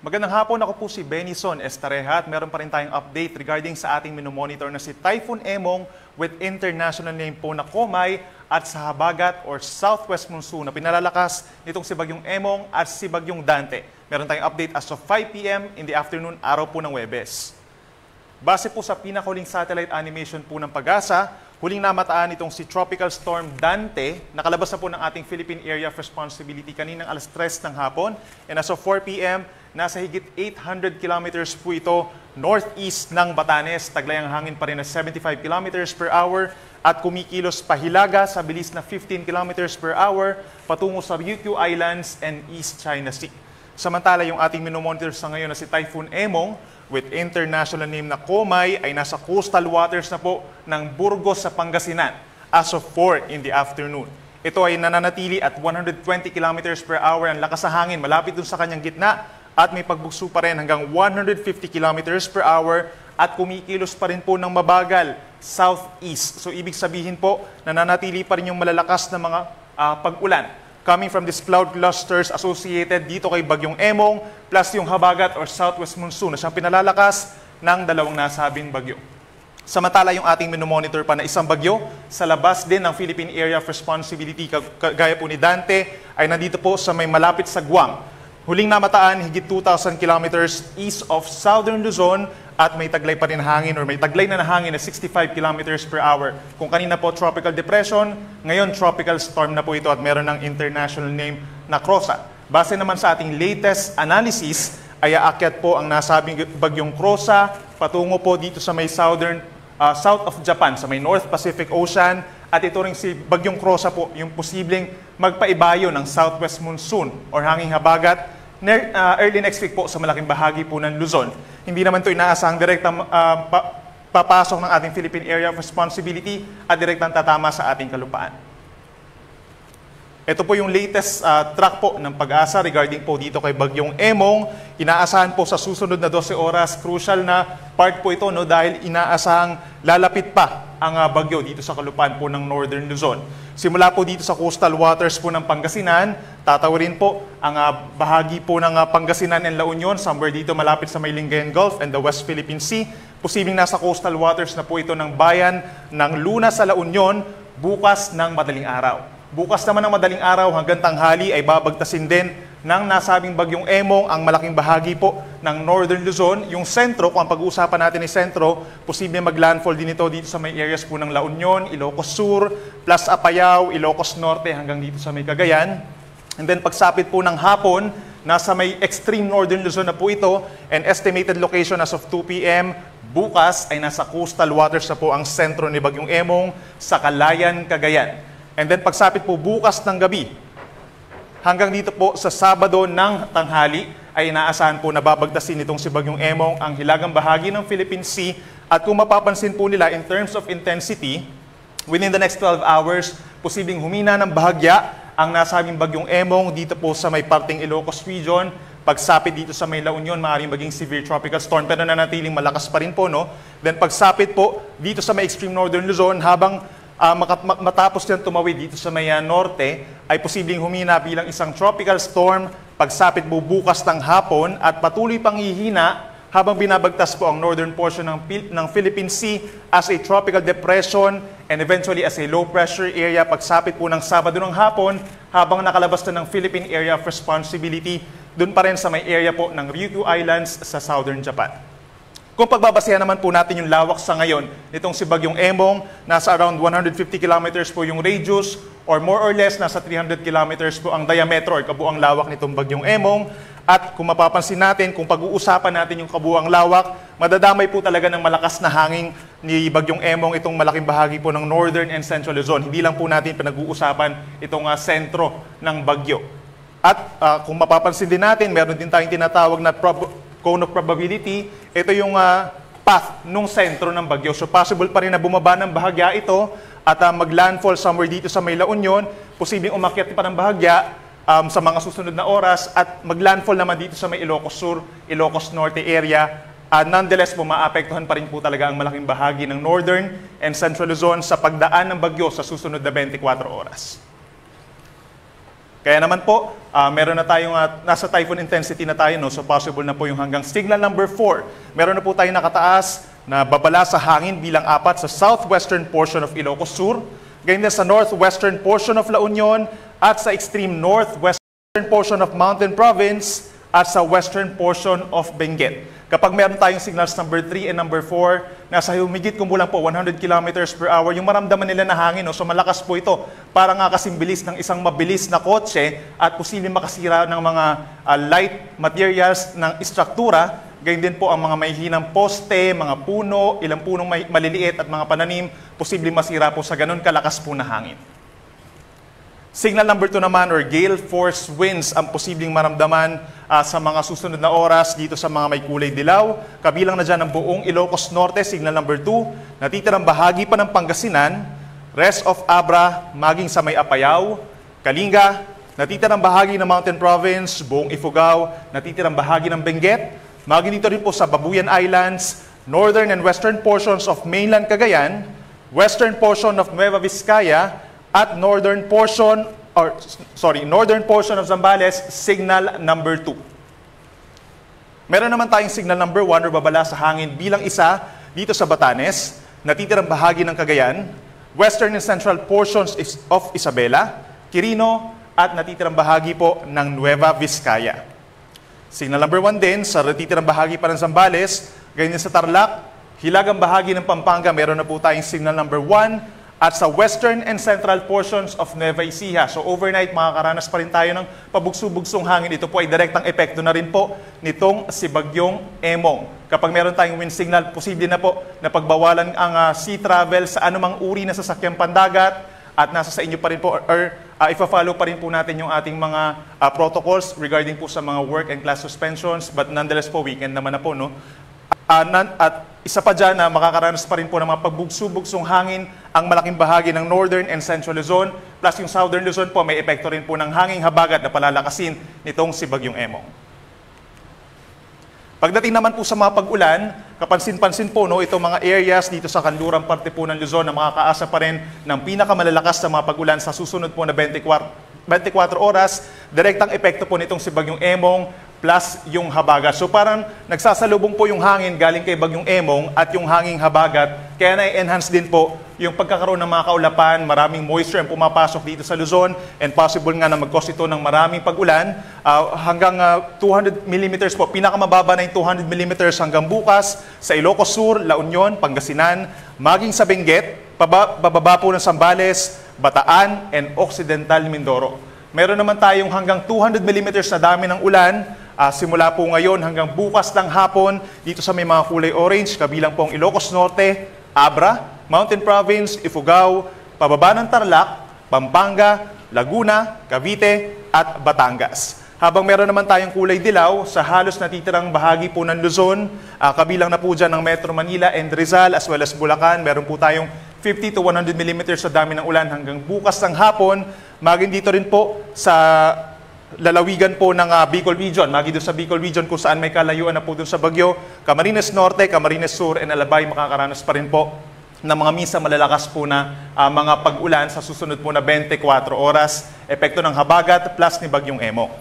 Magandang hapon, ako po si Benison Estareja at meron pa rin tayong update regarding sa ating minomonitor na si Typhoon Emong with international name po na Komay at sa habagat or southwest monsoon na pinalalakas nitong si Bagyong Emong at si Bagyong Dante. Meron tayong update as of 5 p.m. in the afternoon, araw po ng Huwebes. Base po sa pinakahuling satellite animation po ng Pag-asa, huling namataan itong si Tropical Storm Dante, nakalabas na po ng ating Philippine Area of Responsibility kaninang alas 3 ng hapon. And as of 4 p.m., nasa higit 800 kilometers po ito northeast ng Batanes. Taglay ang hangin pa rin na 75 kilometers per hour at kumikilos pahilaga sa bilis na 15 kilometers per hour patungo sa Ryukyu Islands and East China Sea. Samantala, yung ating minomonitor sa ngayon na si Typhoon Emong with international name na Komay ay nasa coastal waters na po ng Burgos sa Pangasinan as of 4 in the afternoon. Ito ay nananatili at 120 kilometers per hour ang lakas ng hangin malapit dun sa kanyang gitna at may pagbugso pa rin hanggang 150 kilometers per hour at kumikilos pa rin po ng mabagal southeast. So ibig sabihin po, nananatili pa rin yung malalakas na mga pag-ulan coming from these cloud clusters associated dito kay Bagyong Emong plus yung habagat or southwest monsoon na siyang pinalalakas ng dalawang nasabing bagyo. Samantala yung ating minomonitor pa na isang bagyo sa labas din ng Philippine Area of Responsibility gaya po ni Dante ay nandito po sa may malapit sa Guam. Huling namataan higit 2,000 kilometers east of southern Luzon at may taglay pa rin hangin or may taglay na hangin na 65 kilometers per hour. Kung kanina po tropical depression, ngayon tropical storm na po ito at meron ng international name na Krosa. Base naman sa ating latest analysis, ay aakyat po ang nasabing bagyong Krosa patungo po dito sa may south of Japan, sa may North Pacific Ocean. At ito rin si Bagyong Krosa po, yung posibleng magpaibayo ng southwest monsoon or hanging habagat early next week po sa malaking bahagi po ng Luzon. Hindi naman ito inaasahang direktang papasok ng ating Philippine Area of Responsibility at direktang tatama sa ating kalupaan. Ito po yung latest track po ng Pag-asa regarding po dito kay Bagyong Emong. Inaasahan po sa susunod na 12 oras, crucial na part po ito dahil inaasahang lalapit pa ang bagyo dito sa kalupaan po ng Northern Luzon. Simula po dito sa coastal waters po ng Pangasinan, tatawarin po ang bahagi po ng Pangasinan and La Union, somewhere dito malapit sa may Lingayen Gulf and the West Philippine Sea. Posibleng nasa coastal waters na po ito ng bayan ng Luna sa La Union bukas ng madaling araw. Bukas naman ng madaling araw hanggang tanghali ay babagtasin din ng nasabing Bagyong Emong ang malaking bahagi po ng Northern Luzon. Yung sentro, kung ang pag-uusapan natin ni sentro, posible mag-landfall din ito dito sa may areas po ng La Union, Ilocos Sur, plus Apayao, Ilocos Norte hanggang dito sa may Cagayan. And then pagsapit po ng hapon, nasa may extreme Northern Luzon na po ito, and estimated location as of 2 p.m. bukas ay nasa coastal waters na po ang sentro ni Bagyong Emong sa Calayan, Cagayan. And then pagsapit po bukas ng gabi, hanggang dito po sa Sabado ng tanghali, ay inaasahan po na babagtasin itong si Bagyong Emong ang hilagang bahagi ng Philippine Sea. At kung mapapansin po nila in terms of intensity, within the next 12 hours, posibleng humina ng bahagya ang nasabing Bagyong Emong dito po sa may parting Ilocos Region. Pagsapit dito sa may La Union, maaaring maging severe tropical storm pero nanatiling malakas pa rin po. Then pagsapit po dito sa may extreme Northern Luzon, habang matapos yan tumawid dito sa may norte, ay posibleng humina bilang isang tropical storm pagsapit po bukas ng hapon at patuloy pang hihina habang binabagtas po ang northern portion ng Philippine Sea as a tropical depression and eventually as a low pressure area pagsapit po ng Sabado ng hapon habang nakalabas na ng Philippine Area of Responsibility dun pa rin sa may area po ng Ryukyu Islands sa southern Japan. Kung pagbabasehan naman po natin yung lawak sa ngayon, nitong si Bagyong Emong, nasa around 150 kilometers po yung radius or more or less nasa 300 kilometers po ang diameter or kabuang lawak nitong Bagyong Emong. At kung mapapansin natin, kung pag-uusapan natin yung kabuang lawak, madadamay po talaga ng malakas na hangin ni Bagyong Emong itong malaking bahagi po ng Northern and Central Luzon. Hindi lang po natin pinag-uusapan itong sentro ng bagyo. At kung mapapansin din natin, meron din tayong tinatawag na cone of probability, ito yung path nung sentro ng bagyo. So possible pa rin na bumaba ng bahagya ito at mag-landfall somewhere dito sa may La Union, posibleng umakyat pa ng bahagya sa mga susunod na oras at mag-landfall naman dito sa may Ilocos Sur, Ilocos Norte area. Nonetheless po, maapektuhan pa rin po talaga ang malaking bahagi ng Northern and Central Luzon sa pagdaan ng bagyo sa susunod na 24 oras. Kaya naman po, meron na tayong, nasa typhoon intensity na tayo, no? So possible na po yung hanggang signal number 4. Meron na po tayong nakataas na babala sa hangin bilang 4 sa southwestern portion of Ilocos Sur, ganyan sa northwestern portion of La Union, at sa extreme northwestern portion of Mountain Province, at sa western portion of Benguet. Kapag meron tayong signals number 3 and number 4, nasa humigit kumulang po 100 kilometers per hour, yung maramdaman nila na hangin, no? So malakas po ito. Para nga kasing bilis ng isang mabilis na kotse at posibleng makasira ng mga light materials ng istruktura. Ganyan din po ang mga mahihinang poste, mga puno, ilang punong maliliit at mga pananim, posibleng masira po sa ganun kalakas po na hangin. Signal number 2 naman, or gale force winds, ang posibleng maramdaman sa mga susunod na oras dito sa mga may kulay dilaw. Kabilang na dyan ang buong Ilocos Norte, signal number 2. Natitirang bahagi pa ng Pangasinan, rest of Abra, maging sa may Apayao, Kalinga, natitirang bahagi ng Mountain Province, buong Ifugao, natitirang bahagi ng Benguet, maging dito rin po sa Babuyan Islands, northern and western portions of mainland Cagayan, western portion of Nueva Vizcaya, at northern portion of Zambales, signal number 2. Meron naman tayong signal number 1 or babala sa hangin bilang 1 dito sa Batanes, natitirang bahagi ng Cagayan, western and central portions of Isabela, Quirino, at natitirang bahagi po ng Nueva Vizcaya. Signal number 1 din sa natitirang bahagi pa ng Zambales, ganyan sa Tarlac, hilagang bahagi ng Pampanga, meron na po tayong signal number 1, at sa western and central portions of Nueva Ecija. So overnight, makakaranas pa rin tayo ng pabugso-bugsong hangin. Ito po ay direktang epekto na rin po nitong si Bagyong Emong. Kapag meron tayong wind signal, posible na po na pagbawalan ang sea travel sa anumang uri na sasakyang pandagat, at nasa sa inyo pa rin po, or ipa-follow pa rin po natin yung ating mga protocols regarding po sa mga work and class suspensions. But nonetheless po, weekend naman na po, no? At isa pa dyan na makakaranas pa rin po ng mga pagbugso-bugsong hangin ang malaking bahagi ng northern and central Luzon, plus yung southern Luzon po may epekto rin po ng hanging habagat na palalakasin nitong si Bagyong Emong. Pagdating naman po sa mga pag-ulan, kapansin-pansin po, no, itong mga areas dito sa kanlurang parte po ng Luzon na makakaasa pa rin ng pinakamalalakas na mga pag-ulan sa susunod po na 24 oras, direktang epekto po nitong si Bagyong Emong plus yung habagat. So parang nagsasalubong po yung hangin galing kay Bagyong Emong at yung hanging habagat, kaya na-enhance din po yung pagkakaroon ng mga kaulapan, maraming moisture ang pumapasok dito sa Luzon, and possible nga na mag-cause ito ng maraming pag-ulan, hanggang 200 mm po, pinakamababa na yung 200 mm hanggang bukas sa Ilocos Sur, La Union, Pangasinan, maging sa Benguet, bababa po ng Zambales, Bataan, and Occidental Mindoro. Meron naman tayong hanggang 200 mm na dami ng ulan, simula po ngayon hanggang bukas ng hapon dito sa may mga kulay orange, kabilang po ang Ilocos Norte, Abra, Mountain Province, Ifugao, pababa ng Tarlac, Pampanga, Laguna, Cavite, at Batangas. Habang meron naman tayong kulay dilaw sa halos natitirang bahagi po ng Luzon, kabilang na po dyan ng Metro Manila and Rizal as well as Bulacan, meron po tayong 50 to 100 mm sa dami ng ulan hanggang bukas ng hapon. Maging dito rin po sa lalawigan po ng Bicol Region, maging doon sa Bicol Region kung saan may kalayuan na po doon sa Bagyo, Camarines Norte, Camarines Sur, and Alabay, makakaranas pa rin po ng mga minsan malalakas po na mga pag-ulan sa susunod po na 24 oras, epekto ng habagat plus ni Bagyong Emong.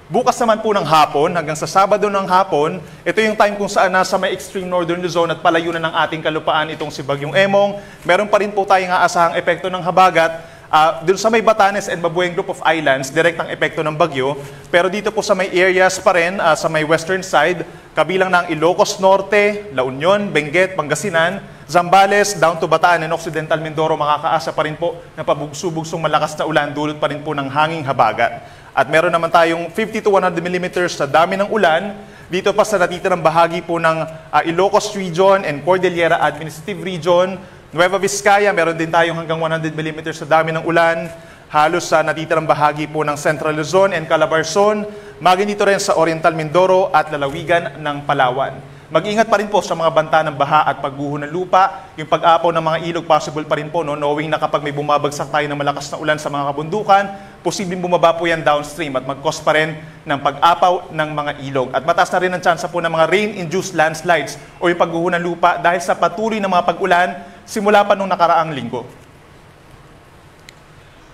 Bukas naman po ng hapon, hanggang sa Sabado ng hapon, ito yung time kung saan nasa may extreme northern Luzon at palayo na ng ating kalupaan itong si Bagyong Emong. Meron pa rin po tayong aasahang epekto ng habagat. Doon sa may Batanes and Babueng Group of Islands, direktang epekto ng bagyo. Pero dito po sa may areas pa rin, sa may western side, kabilang ng Ilocos Norte, La Union, Benguet, Pangasinan, Zambales, down to Bataan and Occidental Mindoro, makakaasa pa rin po ng pabugso-bugsong malakas na ulan, dulot pa rin po ng hanging habagat. At meron naman tayong 50 to 100 mm sa dami ng ulan, dito pa sa natitirang bahagi po ng Ilocos Region and Cordillera Administrative Region, Nueva Vizcaya, meron din tayong hanggang 100 mm sa dami ng ulan, halos sa natitirang bahagi po ng Central Luzon and Calabarzon, maging dito rin sa Oriental Mindoro at lalawigan ng Palawan. Mag-ingat pa rin po sa mga banta ng baha at pagguho ng lupa, yung pag-apaw ng mga ilog, possible pa rin po, no? Knowing na kapag may bumabagsak tayo ng malakas na ulan sa mga kabundukan, posibleng bumaba po yan downstream at mag-cause pa rin ng pag-apaw ng mga ilog. At mataas na rin ang tsansa po ng mga rain-induced landslides o yung pagguho ng lupa dahil sa patuloy ng mga pag-ulan simula pa nung nakaraang linggo.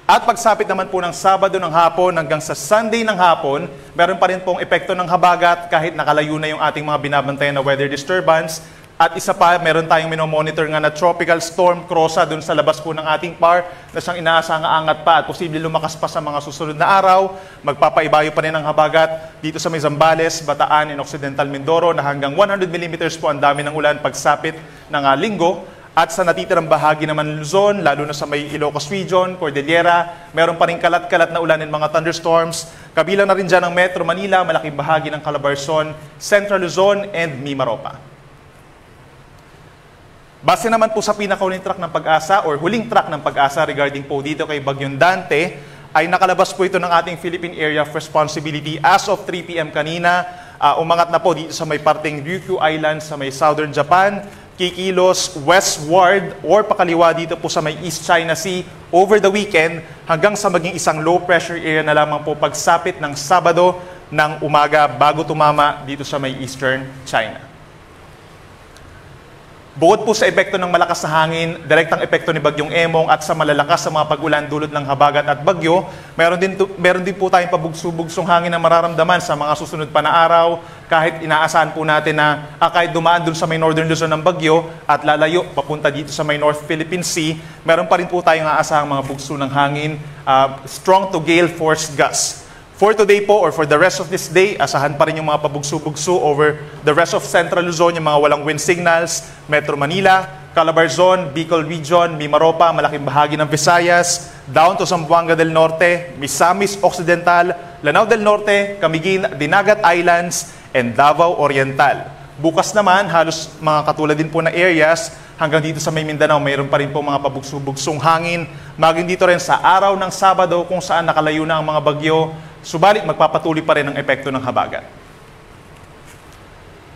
At pagsapit naman po ng Sabado ng hapon hanggang sa Sunday ng hapon, meron pa rin pong epekto ng habagat kahit nakalayo na yung ating mga binabantayan na weather disturbance. At isa pa, meron tayong minomonitor nga na tropical storm Crossa dun sa labas po ng ating PAR na siyang inaasang aangat pa at posible lumakas pa sa mga susunod na araw. Magpapaibayo pa rin ang habagat dito sa may Zambales, Bataan, and Occidental Mindoro na hanggang 100 mm po ang dami ng ulan pagsapit ng linggo. At sa natitirang bahagi naman ng Luzon, lalo na sa may Ilocos Region, Cordillera, meron pa rin kalat-kalat na ulan and mga thunderstorms. Kabilang na rin dyan ang Metro Manila, malaking bahagi ng Calabarzon, Central Luzon, and Mimaropa. Base naman po sa pinakahuling track ng Pag-asa or huling track ng Pag-asa regarding po dito kay Bagyong Dante, ay nakalabas po ito ng ating Philippine Area of Responsibility as of 3 p.m. kanina. Umangat na po dito sa may parteng Ryukyu Island sa may Southern Japan, kikilos westward or pakaliwa dito po sa may East China Sea over the weekend hanggang sa maging isang low pressure area na lamang po pagsapit ng Sabado ng umaga bago tumama dito sa may Eastern China. Bukod po sa epekto ng malakas na hangin, direktang epekto ni Bagyong Emong at sa malalakas sa mga pag-ulan dulot ng habagat at bagyo, meron din po tayong pabugso-bugsong hangin na mararamdaman sa mga susunod pa na araw, kahit inaasahan po natin na kahit dumaan dun sa may Northern Luzon ng bagyo at lalayo papunta dito sa may North Philippine Sea, meron pa rin po tayong aasahang mga bugso ng hangin, strong to gale force gusts. For today po or for the rest of this day, asahan pa rin yung mga pabugso-bugso over the rest of Central Luzon, yung mga walang wind signals, Metro Manila, Calabarzon, Bicol Region, Mimaropa, malaking bahagi ng Visayas, down to Zamboanga del Norte, Misamis Occidental, Lanao del Norte, Camiguin, Dinagat Islands, and Davao Oriental. Bukas naman, halos mga katulad din po na areas, hanggang dito sa may Mindanao, mayroon pa rin po mga pabugso-bugsong hangin. Maging dito rin sa araw ng Sabado kung saan nakalayo na ang mga bagyo, subalit magpapatuloy pa rin ang epekto ng habagat.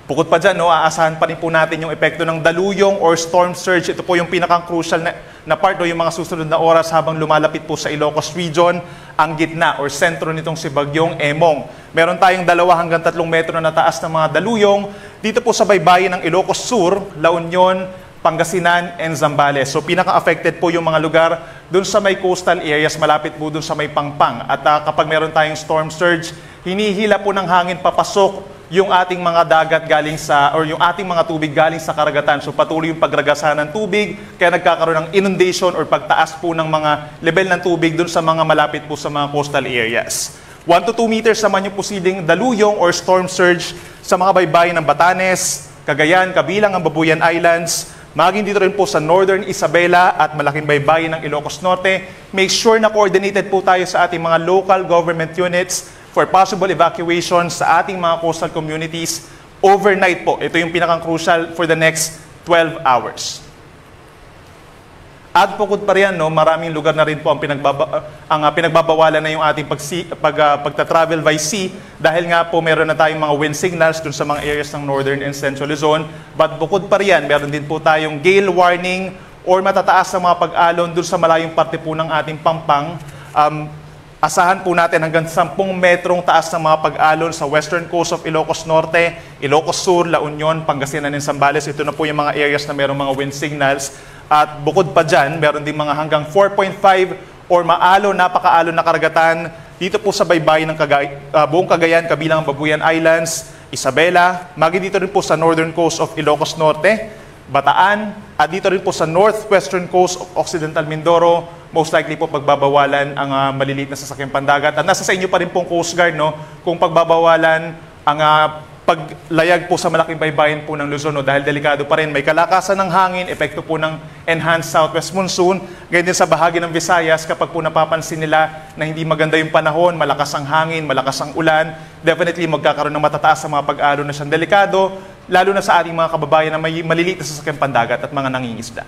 Bukod pa dyan, aasahan pa rin po natin yung epekto ng daluyong or storm surge. Ito po yung pinaka-crucial na part o yung mga susunod na oras habang lumalapit po sa Ilocos Region, ang gitna or sentro nitong si Bagyong Emong. Meron tayong 2 hanggang 3 metro na taas ng mga daluyong dito po sa baybayin ng Ilocos Sur, La Union, Pangasinan, and Zambales. So pinaka-affected po yung mga lugar dun sa may coastal areas, malapit po dun sa may Pangpang. At kapag meron tayong storm surge, hinihila po ng hangin papasok yung ating mga dagat galing sa, or yung ating mga tubig galing sa karagatan. So patuloy yung pagragasa ng tubig, kaya nagkakaroon ng inundation or pagtaas po ng mga level ng tubig dun sa mga malapit po sa mga coastal areas. 1 to 2 meters naman yung posibleng daluyong or storm surge sa mga baybayin ng Batanes, Cagayan, kabilang ang Babuyan Islands, maging dito rin po sa Northern Isabela at malaking baybayin ng Ilocos Norte. Make sure na coordinated po tayo sa ating mga local government units for possible evacuation sa ating mga coastal communities overnight po. Ito yung pinakang-crucial for the next 12 hours. At bukod pa riyan, maraming lugar na rin po ang pinagbabawalan na yung ating pagta-travel by sea dahil nga po meron na tayong mga wind signals dun sa mga areas ng Northern and Central Luzon. But bukod pa riyan, meron din po tayong gale warning or matataas na mga pag-alon dun sa malayong parte po ng ating Pampang. Asahan po natin hanggang 10 metrong taas ng mga pag-alon sa western coast of Ilocos Norte, Ilocos Sur, La Union, Pangasinan, and Zambales. Ito na po yung mga areas na mayroong mga wind signals. At bukod pa dyan, meron din mga hanggang 4.5 or maalon, napakaalon na karagatan dito po sa baybayin ng buong Cagayan, kabilang Babuyan Islands, Isabela, magi dito rin po sa northern coast of Ilocos Norte, Bataan, at dito rin po sa northwestern coast of Occidental Mindoro. Most likely po pagbabawalan ang maliliit na sasakyang pandagat. At nasa sa inyo pa rin pong Coast Guard, kung pagbabawalan ang paglayag po sa malaking baybayin po ng Luzon, dahil delikado pa rin. May kalakasan ng hangin, epekto po ng enhanced southwest monsoon. Ganyan din sa bahagi ng Visayas, kapag po napapansin nila na hindi maganda yung panahon, malakas ang hangin, malakas ang ulan, definitely magkakaroon ng matataas sa mga pag-alon na siyang delikado, lalo na sa ating mga kababayan na may maliliit na sasakyang pandagat at mga nangingisda.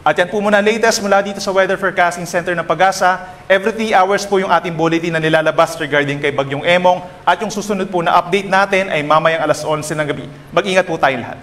At yan po muna latest mula dito sa Weather Forecasting Center ng Pag-asa. Every 3 hours po yung ating bulletin na nilalabas regarding kay Bagyong Emong. At yung susunod po na update natin ay mamayang 11:00 ng gabi. Mag-ingat po tayong lahat.